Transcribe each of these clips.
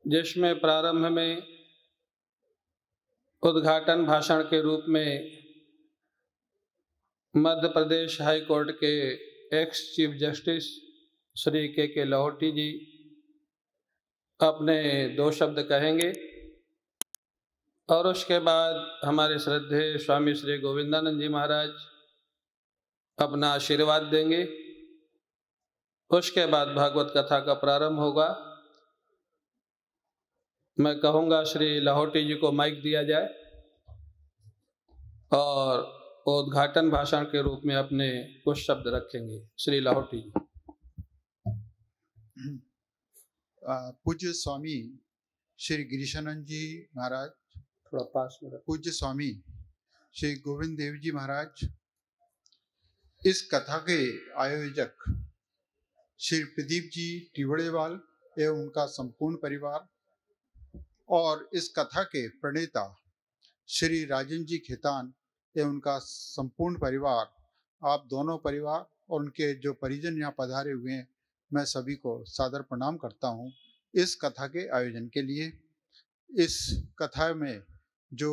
जिसमें प्रारंभ में उद्घाटन भाषण के रूप में मध्य प्रदेश हाई कोर्ट के एक्स चीफ जस्टिस श्री के लाहौटी जी अपने 2 शब्द कहेंगे और उसके बाद हमारे श्रद्धेय स्वामी श्री गोविंदानंद जी महाराज अपना आशीर्वाद देंगे। उसके बाद भागवत कथा का प्रारंभ होगा। मैं कहूँगा श्री लाहौटी जी को माइक दिया जाए और उद्घाटन भाषण के रूप में अपने कुछ शब्द रखेंगे। श्री लाहौटी जी। पूज्य स्वामी श्री गिरीशानंद जी महाराज, थोड़ा पास में। पूज्य स्वामी श्री गोविंद देव जी महाराज, इस कथा के आयोजक श्री प्रदीप जी टिवड़ेवाल एवं उनका संपूर्ण परिवार और इस कथा के प्रणेता श्री राजन जी खेतान एवं उनका संपूर्ण परिवार, आप दोनों परिवार और उनके जो परिजन यहाँ पधारे हुए हैं, मैं सभी को सादर प्रणाम करता हूँ इस कथा के आयोजन के लिए। इस कथा में जो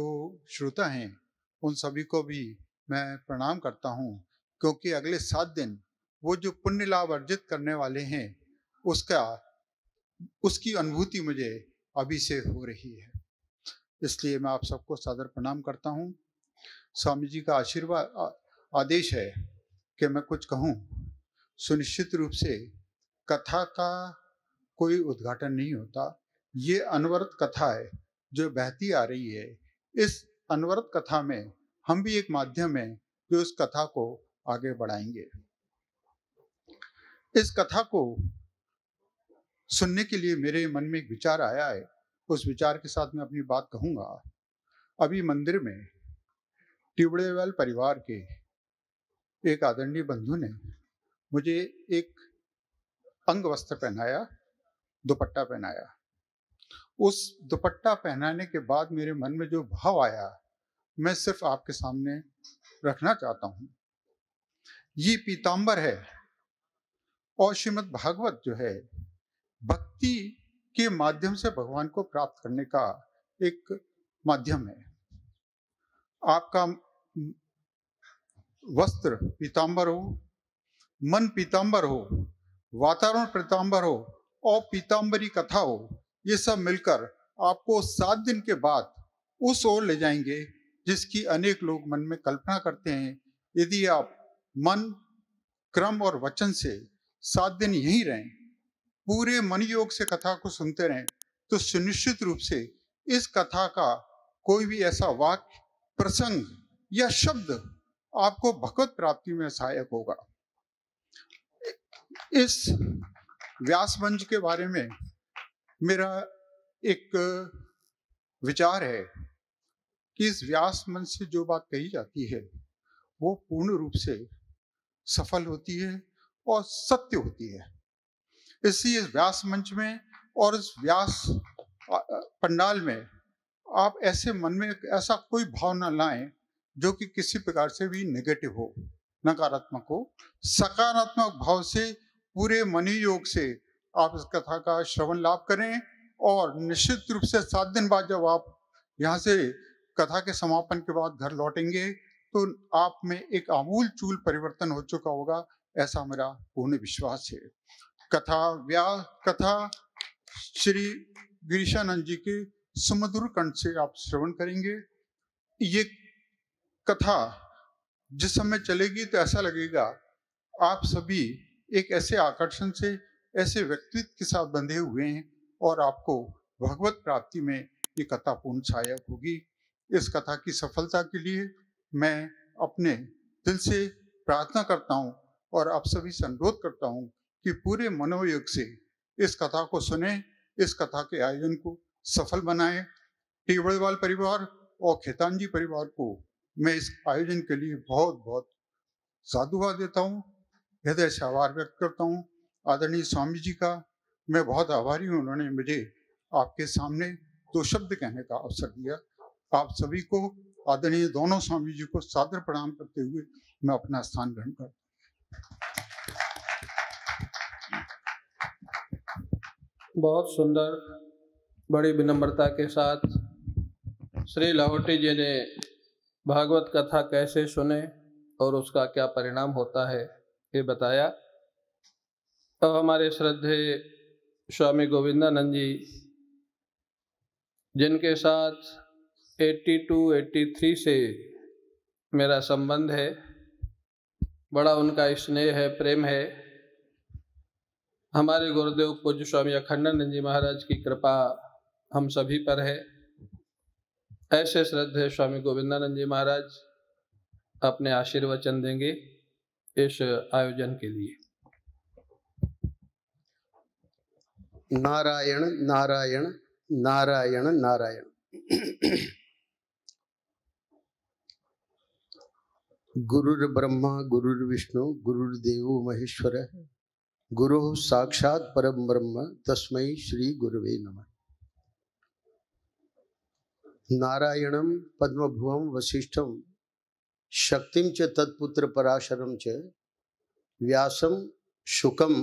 श्रोता हैं उन सभी को भी मैं प्रणाम करता हूँ, क्योंकि अगले 7 दिन वो जो पुण्य लाभ अर्जित करने वाले हैं उसकी अनुभूति मुझे अभी से हो रही है। इसलिए मैं आप सबको सादर प्रणाम करता हूँ। स्वामी जी का आशीर्वाद आदेश है कि मैं कुछ कहूँ। सुनिश्चित रूप से कथा का कोई उद्घाटन नहीं होता, ये अनवरत कथा है जो बहती आ रही है। इस अनवरत कथा में हम भी एक माध्यम है जो इस कथा को आगे बढ़ाएंगे। इस कथा को सुनने के लिए मेरे मन में एक विचार आया है, उस विचार के साथ मैं अपनी बात कहूँगा। अभी मंदिर में टिवड़ेवाल परिवार के एक आदरणीय बंधु ने मुझे एक अंग वस्त्र पहनाया, दुपट्टा पहनाया। उस दुपट्टा पहनाने के बाद मेरे मन में जो भाव आया, मैं सिर्फ आपके सामने रखना चाहता हूँ। ये पीताम्बर है और श्रीमद् भागवत जो है भक्ति के माध्यम से भगवान को प्राप्त करने का एक माध्यम है। आपका वस्त्र पीताम्बर हो, मन पीताम्बर हो, वातावरण पीताम्बर हो और पीताम्बरी कथा हो, ये सब मिलकर आपको 7 दिन के बाद उस ओर ले जाएंगे जिसकी अनेक लोग मन में कल्पना करते हैं। यदि आप मन, क्रम और वचन से 7 दिन यहीं रहें, पूरे मन योग से कथा को सुनते रहें, तो सुनिश्चित रूप से इस कथा का कोई भी ऐसा वाक्य, प्रसंग या शब्द आपको भगवत प्राप्ति में सहायक होगा। इस व्यास मंच के बारे में मेरा एक विचार है कि इस व्यास मंच से जो बात कही जाती है वो पूर्ण रूप से सफल होती है और सत्य होती है। इसलिए इस व्यास मंच में और इस व्यास पंडाल में आप ऐसे मन में ऐसा कोई भाव न लाएं जो कि किसी प्रकार से भी नेगेटिव हो, नकारात्मक हो। सकारात्मक भाव से पूरे मनी योग से आप इस कथा का श्रवण लाभ करें और निश्चित रूप से 7 दिन बाद जब आप यहाँ से कथा के समापन के बाद घर लौटेंगे तो आप में एक आमूल चूल परिवर्तन हो चुका होगा, ऐसा मेरा पूर्ण विश्वास है। कथा श्री गिरीशानंद जी के सुमधुर कंठ से आप श्रवण करेंगे। ये कथा जिस समय चलेगी तो ऐसा लगेगा आप सभी एक ऐसे आकर्षण से, ऐसे व्यक्तित्व के साथ बंधे हुए हैं और आपको भगवत प्राप्ति में ये कथा पूर्ण सहायक होगी। इस कथा की सफलता के लिए मैं अपने दिल से प्रार्थना करता हूँ और आप सभी से अनुरोध करता हूँ कि पूरे मनोयोग से इस कथा को सुने, इस कथा के आयोजन को सफल बनाएं। टिवड़ेवाल परिवार और खेतान जी परिवार को मैं इस आयोजन के लिए बहुत बहुत साधुवाद देता हूँ, हृदय से आभार व्यक्त करता हूँ। आदरणीय स्वामी जी का मैं बहुत आभारी हूँ, उन्होंने मुझे आपके सामने 2 शब्द कहने का अवसर दिया। आप सभी को, आदरणीय दोनों स्वामी जी को सादर प्रणाम करते हुए मैं अपना स्थान ग्रहण करता हूँ। बहुत सुंदर बड़ी विनम्रता के साथ श्री लाहौटी जी ने भागवत कथा कैसे सुने और उसका क्या परिणाम होता है ये बताया। तो हमारे श्रद्धेय स्वामी गोविंदानंद जी, जिनके साथ 82-83 से मेरा संबंध है, बड़ा उनका स्नेह है, प्रेम है। हमारे गुरुदेव पूज्य स्वामी अखंडानंद जी महाराज की कृपा हम सभी पर है। ऐसे श्रद्धेय स्वामी गोविंदानंद जी महाराज अपने आशीर्वचन देंगे इस आयोजन के लिए। नारायण नारायण नारायण नारायण। गुरुर्ब्रह्मा गुरुर्विष्णु गुरुर्देवो महेश्वर गुरुः साक्षात् परम ब्रह्म तस्मै श्री गुरुवे नमः। नारायणं पद्मभुवं वसिष्ठं शक्तिं च तत्पुत्र पराशरं च व्यासं शुकं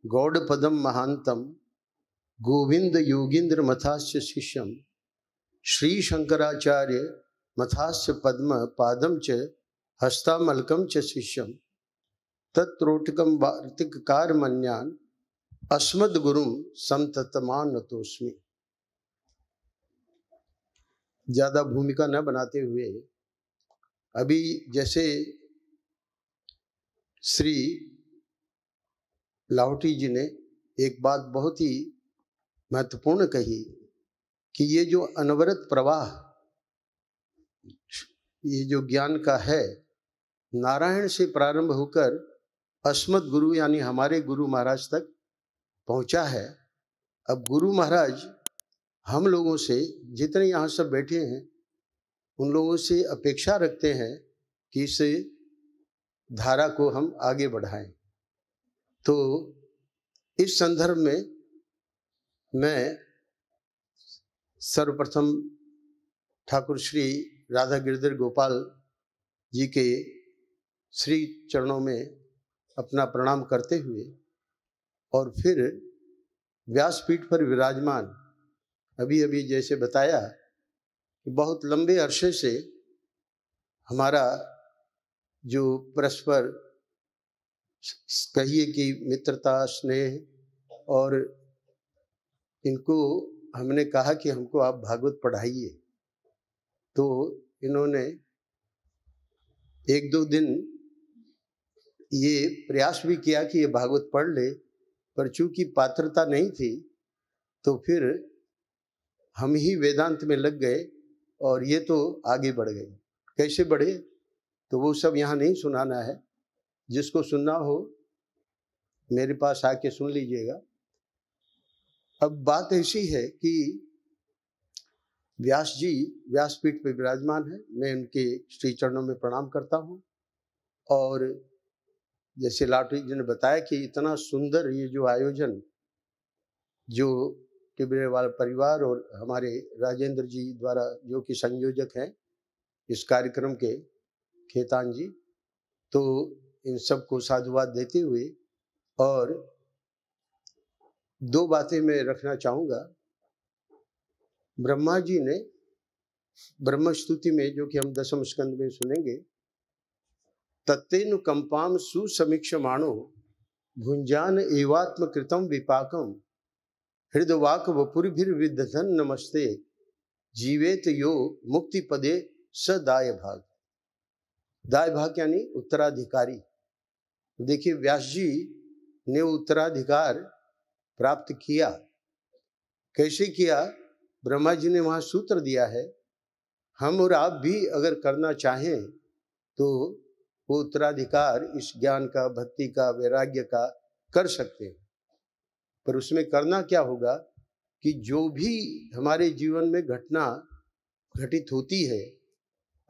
गौडपदं महान्तं गोविंद योगींद्र मथास्य शिष्यं श्री शंकराचार्य मथास्य पद्म पादं च हस्तामलकं च शिष्यं तत्रोटकं वार्तिककार मन्यान् अस्मद्गुरुं समततमानतोस्मि। ज्यादा भूमिका न बनाते हुए अभी जैसे श्री लाहौटी जी ने एक बात बहुत ही महत्वपूर्ण कही कि ये जो अनवरत प्रवाह, ये जो ज्ञान का है, नारायण से प्रारंभ होकर अस्मद गुरु यानी हमारे गुरु महाराज तक पहुंचा है। अब गुरु महाराज हम लोगों से, जितने यहाँ सब बैठे हैं, उन लोगों से अपेक्षा रखते हैं कि इस धारा को हम आगे बढ़ाएं। तो इस संदर्भ में मैं सर्वप्रथम ठाकुर श्री राधा गिरधर गोपाल जी के श्री चरणों में अपना प्रणाम करते हुए और फिर व्यासपीठ पर विराजमान, अभी अभी जैसे बताया कि बहुत लंबे अरसे से हमारा जो परस्पर कहिए कि मित्रता, स्नेह, और इनको हमने कहा कि हमको आप भागवत पढ़ाइए, तो इन्होंने एक दो दिन ये प्रयास भी किया कि ये भागवत पढ़ ले, पर चूंकि पात्रता नहीं थी तो फिर हम ही वेदांत में लग गए और ये तो आगे बढ़ गए। कैसे बढ़े तो वो सब यहाँ नहीं सुनाना है, जिसको सुनना हो मेरे पास आके सुन लीजिएगा। अब बात ऐसी है कि व्यास जी व्यासपीठ पे विराजमान है, मैं उनके श्री चरणों में प्रणाम करता हूँ। और जैसे लाटू जी ने बताया कि इतना सुंदर ये जो आयोजन, जो टिबरेवाल परिवार और हमारे राजेंद्र जी द्वारा, जो कि संयोजक हैं इस कार्यक्रम के, खेतान जी, तो इन सबको साधुवाद देते हुए और दो बातें मैं रखना चाहूँगा। ब्रह्मा जी ने ब्रह्म स्तुति में, जो कि हम दशम स्कंद में सुनेंगे, तत्तेनु कंपाम सुसमीक्षमाणो भुंजान एवात्म कृतम विपाकम हृदवाक वपुरभिर्विदधन नमस्ते जीवेत यो मुक्ति पदे स दाय भाग। दाय भाग यानी उत्तराधिकारी। देखिए व्यास जी ने उत्तराधिकार प्राप्त किया। कैसे किया? ब्रह्मा जी ने वहां सूत्र दिया है, हम और आप भी अगर करना चाहें तो वो उत्तराधिकार इस ज्ञान का, भक्ति का, वैराग्य का कर सकते हैं। पर उसमें करना क्या होगा कि जो भी हमारे जीवन में घटना घटित होती है,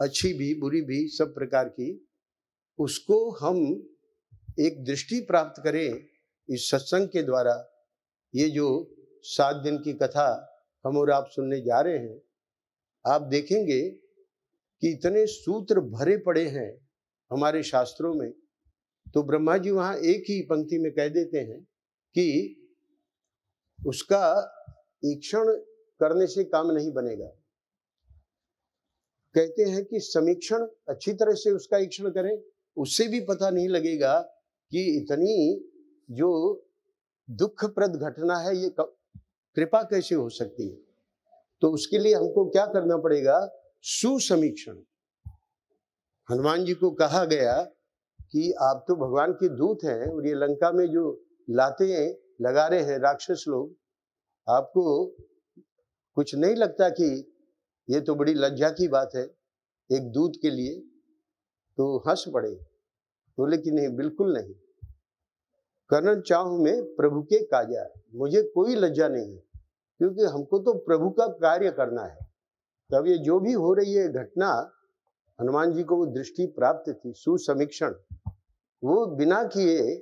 अच्छी भी बुरी भी सब प्रकार की, उसको हम एक दृष्टि प्राप्त करें इस सत्संग के द्वारा। ये जो 7 दिन की कथा हम और आप सुनने जा रहे हैं, आप देखेंगे कि इतने सूत्र भरे पड़े हैं हमारे शास्त्रों में। तो ब्रह्मा जी वहाँ एक ही पंक्ति में कह देते हैं कि उसका ईक्षण करने से काम नहीं बनेगा। कहते हैं कि समीक्षण अच्छी तरह से उसका ईक्षण करें, उससे भी पता नहीं लगेगा कि इतनी जो दुखप्रद घटना है ये कृपा कैसे हो सकती है। तो उसके लिए हमको क्या करना पड़ेगा? सुसमीक्षण। हनुमान जी को कहा गया कि आप तो भगवान के दूत हैं और ये लंका में जो लातें लगा रहे हैं राक्षस लोग, आपको कुछ नहीं लगता कि ये तो बड़ी लज्जा की बात है एक दूत के लिए? तो हंस पड़े, बोले कि नहीं, बिल्कुल नहीं। करन चाहूं मैं प्रभु के काजा, मुझे कोई लज्जा नहीं है, क्योंकि हमको तो प्रभु का कार्य करना है। तब ये जो भी हो रही है घटना, हनुमान जी को वो दृष्टि प्राप्त थी, सुसमीक्षण। वो बिना किए,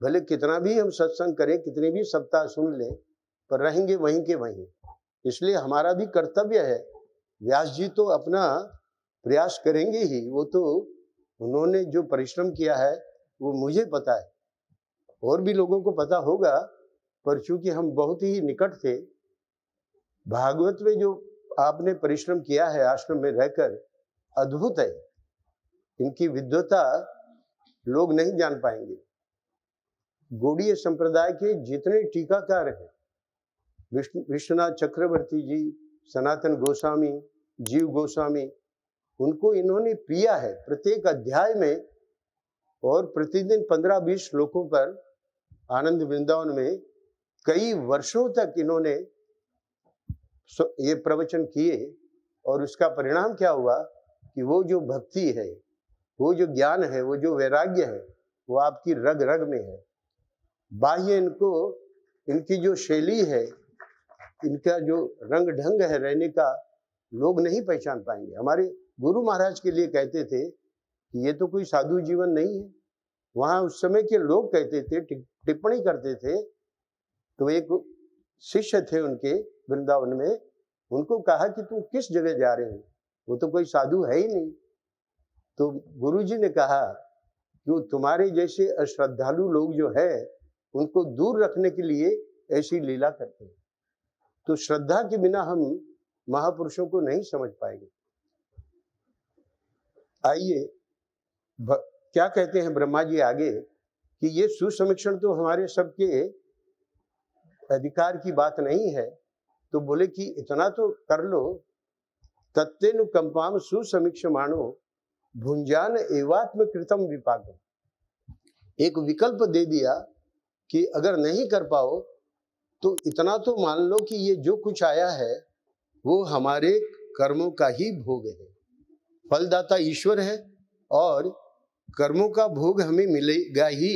भले कितना भी हम सत्संग करें, कितने भी सप्ताह सुन लें, पर रहेंगे वहीं के वहीं। इसलिए हमारा भी कर्तव्य है। व्यास जी तो अपना प्रयास करेंगे ही, वो तो उन्होंने जो परिश्रम किया है वो मुझे पता है, और भी लोगों को पता होगा, पर चूंकि हम बहुत ही निकट थे, भागवत में जो आपने परिश्रम किया है आश्रम में रहकर, अद्भुत है। इनकी विद्वता लोग नहीं जान पाएंगे। गौड़ीय संप्रदाय के जितने टीकाकार हैं, विश्वनाथ चक्रवर्ती जी, सनातन गोस्वामी, जीव गोस्वामी, उनको इन्होंने पिया है प्रत्येक अध्याय में, और प्रतिदिन 15-20 श्लोकों पर आनंद वृंदावन में कई वर्षों तक इन्होंने ये प्रवचन किए। और उसका परिणाम क्या हुआ कि वो जो भक्ति है, वो जो ज्ञान है, वो जो वैराग्य है, वो आपकी रग रग में है। बाह्य इनको, इनकी जो शैली है, इनका जो रंग ढंग है रहने का, लोग नहीं पहचान पाएंगे। हमारे गुरु महाराज के लिए कहते थे कि ये तो कोई साधु जीवन नहीं है। वहां उस समय के लोग कहते थे, टिप्पणी करते थे। तो एक शिष्य थे उनके वृंदावन में, उनको कहा कि तुम किस जगह जा रहे हो, वो तो कोई साधु है ही नहीं। तो गुरुजी ने कहा कि वो तुम्हारे जैसे अश्रद्धालु लोग जो है, उनको दूर रखने के लिए ऐसी लीला करते हैं। तो श्रद्धा के बिना हम महापुरुषों को नहीं समझ पाएंगे। आइए, क्या कहते हैं ब्रह्मा जी आगे कि ये सुसमीक्षण तो हमारे सबके अधिकार की बात नहीं है। तो बोले कि इतना तो कर लो, तत्तेनु कंपाम सुसमीक्षमाणो भुंजान एवात्म कृतम विपाकम। एक विकल्प दे दिया कि अगर नहीं कर पाओ तो इतना तो मान लो कि ये जो कुछ आया है वो हमारे कर्मों का ही भोग है। फलदाता ईश्वर है और कर्मों का भोग हमें मिलेगा ही।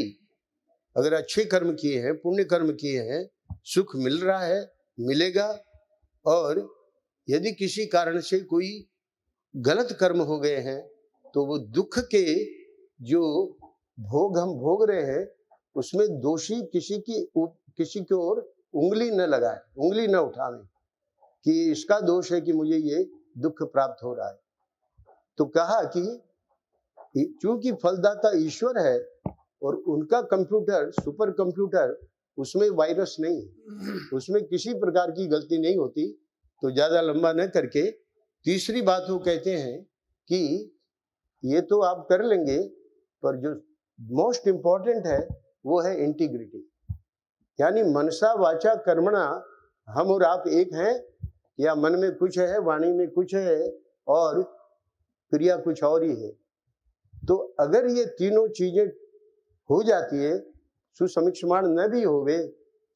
अगर अच्छे कर्म किए हैं, पुण्य कर्म किए हैं, सुख मिल रहा है, मिलेगा। और यदि किसी कारण से कोई गलत कर्म हो गए हैं तो वो दुख के जो भोग हम भोग रहे हैं, उसमें दोषी किसी की ओर उंगली न लगाए, उंगली न उठावे कि इसका दोष है कि मुझे ये दुख प्राप्त हो रहा है। तो कहा कि चूंकि फलदाता ईश्वर है और उनका कंप्यूटर, सुपर कंप्यूटर, उसमें वायरस नहीं है, उसमें किसी प्रकार की गलती नहीं होती। तो ज्यादा लंबा न करके तीसरी बात वो कहते हैं कि ये तो आप कर लेंगे, पर जो मोस्ट इंपॉर्टेंट है वो है इंटीग्रिटी। यानी मनसा वाचा कर्मणा, हम और आप एक हैं, या मन में कुछ है, वाणी में कुछ है और क्रिया कुछ और ही है। तो अगर ये तीनों चीजें हो जाती है, सुसमीक्षमाण न भी होवे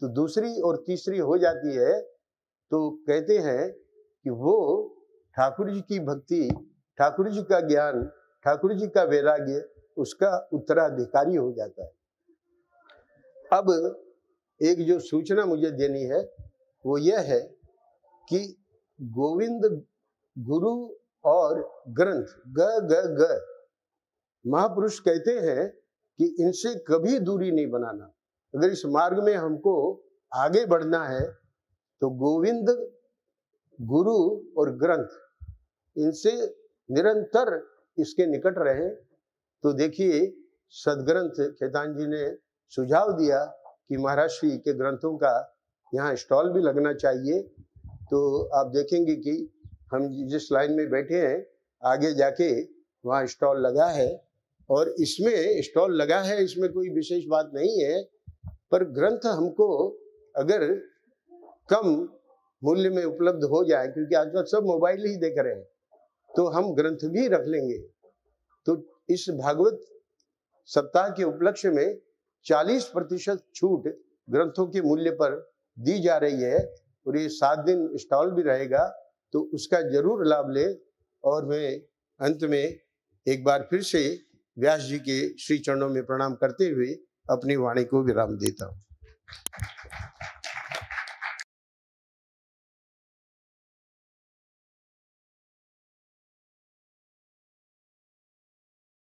तो दूसरी और तीसरी हो जाती है, तो कहते हैं कि वो ठाकुर जी की भक्ति, ठाकुर जी का ज्ञान, ठाकुर जी का वैराग्य उसका उत्तराधिकारी हो जाता है। अब एक जो सूचना मुझे देनी है वो यह है कि गोविंद गुरु और ग्रंथ ग ग ग, महापुरुष कहते हैं कि इनसे कभी दूरी नहीं बनाना। अगर इस मार्ग में हमको आगे बढ़ना है तो गोविंद, गुरु और ग्रंथ, इनसे निरंतर इसके निकट रहे। तो देखिए, सदग्रंथ खेतान जी ने सुझाव दिया कि महाराज श्री के ग्रंथों का यहाँ स्टॉल भी लगना चाहिए। तो आप देखेंगे कि हम जिस लाइन में बैठे हैं आगे जाके वहाँ स्टॉल लगा है, और इसमें स्टॉल लगा है, इसमें कोई विशेष बात नहीं है, पर ग्रंथ हमको अगर कम मूल्य में उपलब्ध हो जाए, क्योंकि आजकल सब मोबाइल ही देख रहे हैं, तो हम ग्रंथ भी रख लेंगे। तो इस भागवत सप्ताह के उपलक्ष्य में 40% छूट ग्रंथों के मूल्य पर दी जा रही है, और ये 7 दिन स्टॉल भी रहेगा, तो उसका जरूर लाभ ले। और मैं अंत में एक बार फिर से व्यास जी के श्री चरणों में प्रणाम करते हुए अपनी वाणी को विराम देता हूँ।